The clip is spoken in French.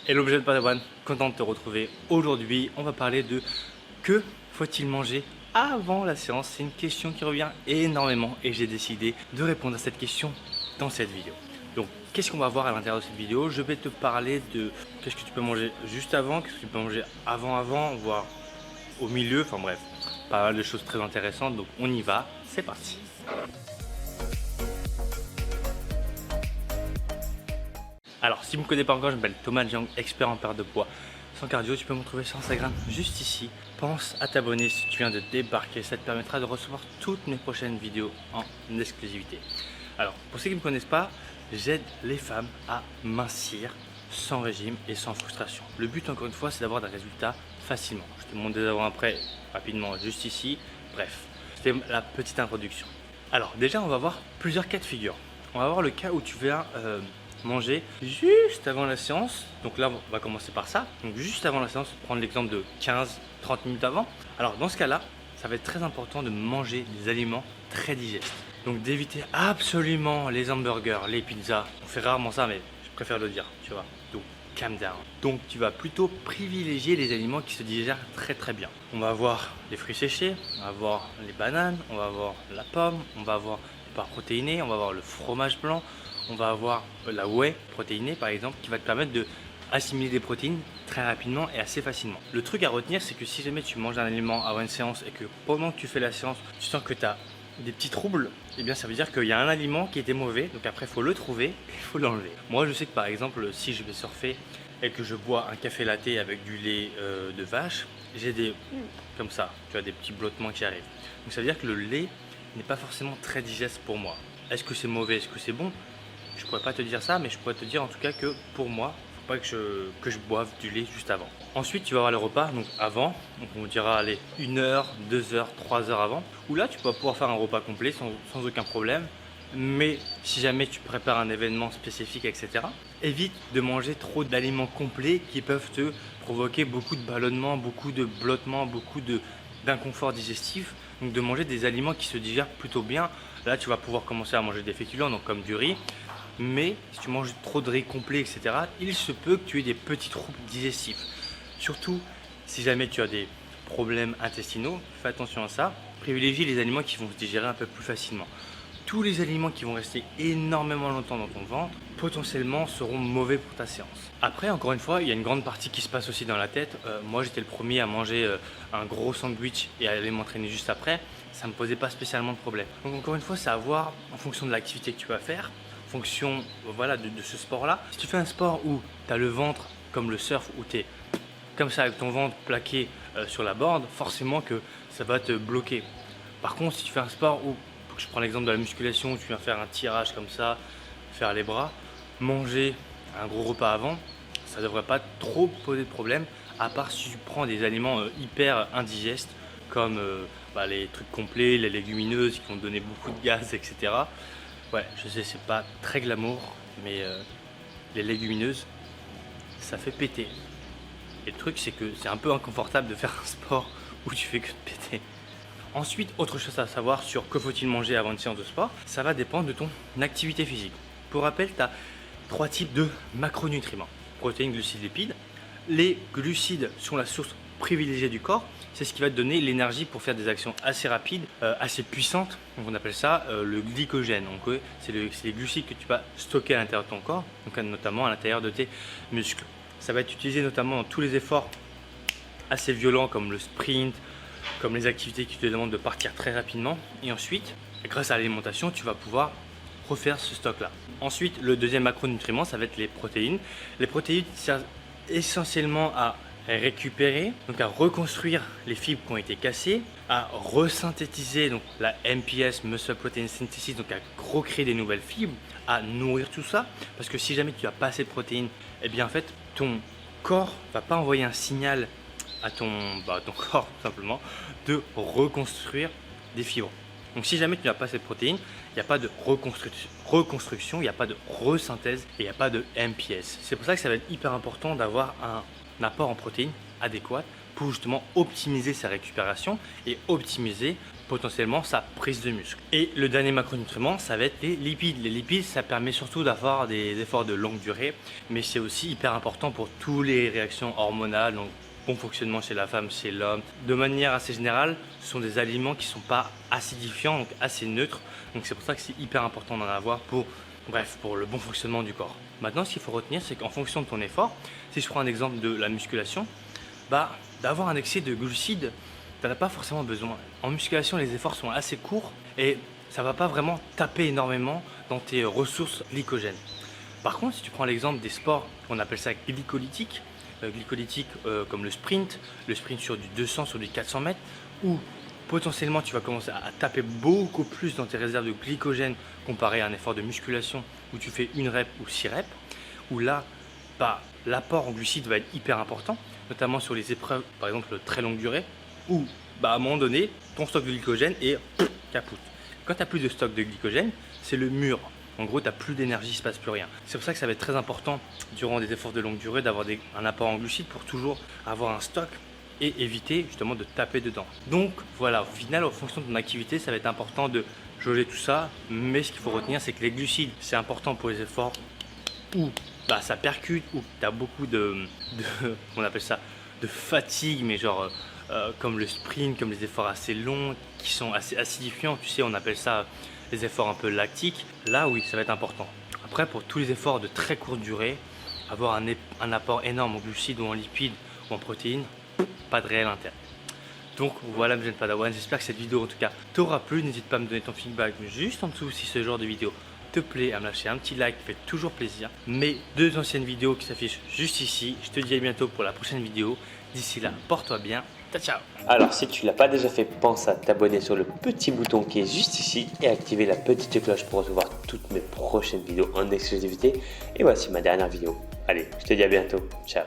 Hello jeune Padawan, content de te retrouver. Aujourd'hui, on va parler de que faut-il manger avant la séance. C'est une question qui revient énormément et j'ai décidé de répondre à cette question dans cette vidéo. Donc, qu'est-ce qu'on va voir à l'intérieur de cette vidéo? Je vais te parler de qu'est-ce que tu peux manger juste avant, qu'est-ce que tu peux manger avant, voire au milieu. Enfin bref, pas mal de choses très intéressantes. Donc, on y va, c'est parti. Alors, si vous ne me connaissez pas encore, je m'appelle Thomas Jiang, expert en perte de poids sans cardio. Tu peux me retrouver sur Instagram juste ici. Pense à t'abonner si tu viens de débarquer. Ça te permettra de recevoir toutes mes prochaines vidéos en exclusivité. Alors, pour ceux qui ne me connaissent pas, j'aide les femmes à mincir sans régime et sans frustration. Le but, encore une fois, c'est d'avoir des résultats facilement. Je te montre des avant-après rapidement juste ici. Bref, c'était la petite introduction. Alors, déjà, on va voir plusieurs cas de figure. On va voir le cas où tu vas manger juste avant la séance. Donc là, on va commencer par ça. Donc juste avant la séance, prendre l'exemple de 15-30 minutes avant. Alors dans ce cas-là, ça va être très important de manger des aliments très digestes. Donc d'éviter absolument les hamburgers, les pizzas. On fait rarement ça, mais je préfère le dire, tu vois. Donc calm down. Donc tu vas plutôt privilégier les aliments qui se digèrent très bien. On va avoir les fruits séchés, on va avoir les bananes, on va avoir la pomme, on va avoir les barres protéinées, on va avoir le fromage blanc. On va avoir la whey protéinée par exemple qui va te permettre de assimiler des protéines très rapidement et assez facilement. Le truc à retenir, c'est que si jamais tu manges un aliment avant une séance et que pendant que tu fais la séance, tu sens que tu as des petits troubles, eh bien ça veut dire qu'il y a un aliment qui était mauvais, donc après il faut le trouver et il faut l'enlever. Moi je sais que par exemple si je vais surfer et que je bois un café latte avec du lait de vache, j'ai des comme ça, tu as des petits blottements qui arrivent. Donc ça veut dire que le lait n'est pas forcément très digeste pour moi. Est-ce que c'est mauvais, est-ce que c'est bon? Je pourrais pas te dire ça, mais je pourrais te dire en tout cas que pour moi, faut pas que je boive du lait juste avant. Ensuite, tu vas avoir le repas, donc avant, donc on dira allez, 1 heure, 2 heures, 3 heures avant, où là tu vas pouvoir faire un repas complet sans aucun problème. Mais si jamais tu prépares un événement spécifique, etc., évite de manger trop d'aliments complets qui peuvent te provoquer beaucoup de ballonnements, beaucoup de blottements, beaucoup d'inconfort digestif. Donc de manger des aliments qui se digèrent plutôt bien. Là, tu vas pouvoir commencer à manger des féculents, donc comme du riz. Mais si tu manges trop de riz complet, etc., il se peut que tu aies des petits troubles digestifs. Surtout si jamais tu as des problèmes intestinaux, fais attention à ça. Privilégie les aliments qui vont se digérer un peu plus facilement. Tous les aliments qui vont rester énormément longtemps dans ton ventre, potentiellement seront mauvais pour ta séance. Après, encore une fois, il y a une grande partie qui se passe aussi dans la tête. Moi, j'étais le premier à manger un gros sandwich et à aller m'entraîner juste après. Ça ne me posait pas spécialement de problème. Donc encore une fois, c'est à voir en fonction de l'activité que tu vas faire. Fonction voilà, de ce sport-là. Si tu fais un sport où tu as le ventre comme le surf, où tu es comme ça avec ton ventre plaqué sur la board, forcément que ça va te bloquer. Par contre, si tu fais un sport où, je prends l'exemple de la musculation, où tu viens faire un tirage comme ça, faire les bras, manger un gros repas avant, ça ne devrait pas trop poser de problème, à part si tu prends des aliments hyper indigestes, comme les trucs complets, les légumineuses qui vont te donner beaucoup de gaz, etc. Ouais, je sais, c'est pas très glamour, mais les légumineuses, ça fait péter. Et le truc, c'est que c'est un peu inconfortable de faire un sport où tu fais que de péter. Ensuite, autre chose à savoir sur que faut-il manger avant une séance de sport, ça va dépendre de ton activité physique. Pour rappel, tu as 3 types de macronutriments. Protéines, glucides, lipides. Les glucides sont la source privilégiée du corps. C'est ce qui va te donner l'énergie pour faire des actions assez rapides, assez puissantes. Donc on appelle ça le glycogène. Donc c'est les glucides que tu vas stocker à l'intérieur de ton corps, donc notamment à l'intérieur de tes muscles. Ça va être utilisé notamment dans tous les efforts assez violents comme le sprint, comme les activités qui te demandent de partir très rapidement. Et ensuite, grâce à l'alimentation, tu vas pouvoir refaire ce stock-là. Ensuite, le deuxième macronutriment, ça va être les protéines. Les protéines servent essentiellement à récupérer, donc à reconstruire les fibres qui ont été cassées, à resynthétiser donc la MPS, Muscle Protein Synthesis, donc à recréer des nouvelles fibres, à nourrir tout ça, parce que si jamais tu n'as pas assez de protéines, eh bien en fait ton corps va pas envoyer un signal à ton corps tout simplement de reconstruire des fibres. Donc si jamais tu n'as pas assez de protéines, il n'y a pas de reconstruction, il n'y a pas de resynthèse et il n'y a pas de MPS. C'est pour ça que ça va être hyper important d'avoir un apport en protéines adéquat pour justement optimiser sa récupération et optimiser potentiellement sa prise de muscle. Et le dernier macronutriment, ça va être les lipides. Les lipides, ça permet surtout d'avoir des efforts de longue durée, mais c'est aussi hyper important pour toutes les réactions hormonales, donc bon fonctionnement chez la femme, chez l'homme. De manière assez générale, ce sont des aliments qui ne sont pas acidifiants, donc assez neutres. Donc c'est pour ça que c'est hyper important d'en avoir pour le bon fonctionnement du corps. Maintenant, ce qu'il faut retenir, c'est qu'en fonction de ton effort, si je prends un exemple de la musculation, d'avoir un excès de glucides, tu n'en as pas forcément besoin. En musculation, les efforts sont assez courts et ça ne va pas vraiment taper énormément dans tes ressources glycogènes. Par contre, si tu prends l'exemple des sports, on appelle ça glycolytiques, comme le sprint sur du 200, sur du 400 mètres, où potentiellement tu vas commencer à taper beaucoup plus dans tes réserves de glycogène comparé à un effort de musculation où tu fais une rep ou 6 reps, où là, l'apport en glucides va être hyper important, notamment sur les épreuves, par exemple de très longue durée, où à un moment donné, ton stock de glycogène est capoute. Quand tu n'as plus de stock de glycogène, c'est le mur. En gros, tu n'as plus d'énergie, il ne se passe plus rien. C'est pour ça que ça va être très important durant des efforts de longue durée d'avoir un apport en glucides pour toujours avoir un stock et éviter justement de taper dedans. Donc voilà, au final, en fonction de ton activité, ça va être important de jauger tout ça. Mais ce qu'il faut retenir, c'est que les glucides, c'est important pour les efforts où ça percute, où tu as beaucoup on appelle ça, de fatigue, mais genre comme le sprint, comme les efforts assez longs, qui sont assez acidifiants. Tu sais, on appelle ça les efforts un peu lactiques. Là, oui, ça va être important. Après, pour tous les efforts de très courte durée, avoir un apport énorme en glucides ou en lipides ou en protéines, pas de réel intérêt. Donc voilà mes jeunes Padawan, j'espère que cette vidéo en tout cas t'aura plu. N'hésite pas à me donner ton feedback juste en dessous si ce genre de vidéo te plaît, à me lâcher un petit like, fait toujours plaisir. Mes 2 anciennes vidéos qui s'affichent juste ici. Je te dis à bientôt pour la prochaine vidéo. D'ici là, porte-toi bien. Ciao, ciao. Alors si tu ne l'as pas déjà fait, pense à t'abonner sur le petit bouton qui est juste ici et activer la petite cloche pour recevoir toutes mes prochaines vidéos en exclusivité. Et voici ma dernière vidéo. Allez, je te dis à bientôt. Ciao.